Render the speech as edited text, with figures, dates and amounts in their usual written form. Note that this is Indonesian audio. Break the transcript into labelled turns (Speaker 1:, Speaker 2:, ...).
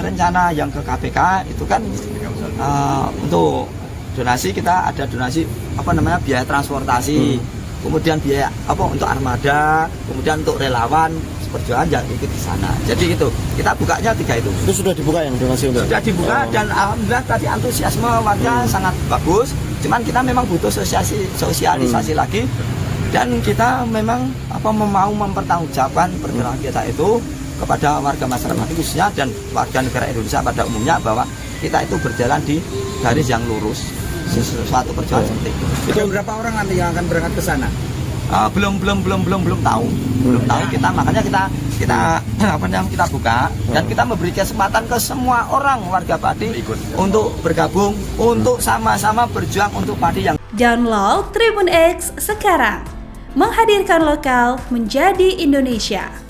Speaker 1: rencana yang ke KPK itu kan untuk donasi, kita ada donasi biaya transportasi, kemudian biaya untuk armada, kemudian untuk relawan perjuangan yang ikut di sana. Jadi itu kita bukanya 3 itu.
Speaker 2: Itu sudah dibuka yang donasi untuk?
Speaker 1: Sudah dibuka dan alhamdulillah tadi antusiasme warga sangat bagus. Cuman kita memang butuh sosialisasi lagi, dan kita memang mau mempertanggungjawabkan pergerakan kita itu kepada warga masyarakat khususnya dan warga negara Indonesia pada umumnya, bahwa kita itu berjalan di garis yang lurus, sesuatu perjuangan seperti itu.
Speaker 3: Itu berapa orang nanti yang akan berangkat ke sana?
Speaker 1: Belum tahu. Makanya kita buka dan kita memberi kesempatan ke semua orang warga Pati untuk bergabung, untuk sama-sama berjuang untuk Pati yang.
Speaker 4: Download Tribun X sekarang, menghadirkan lokal menjadi Indonesia.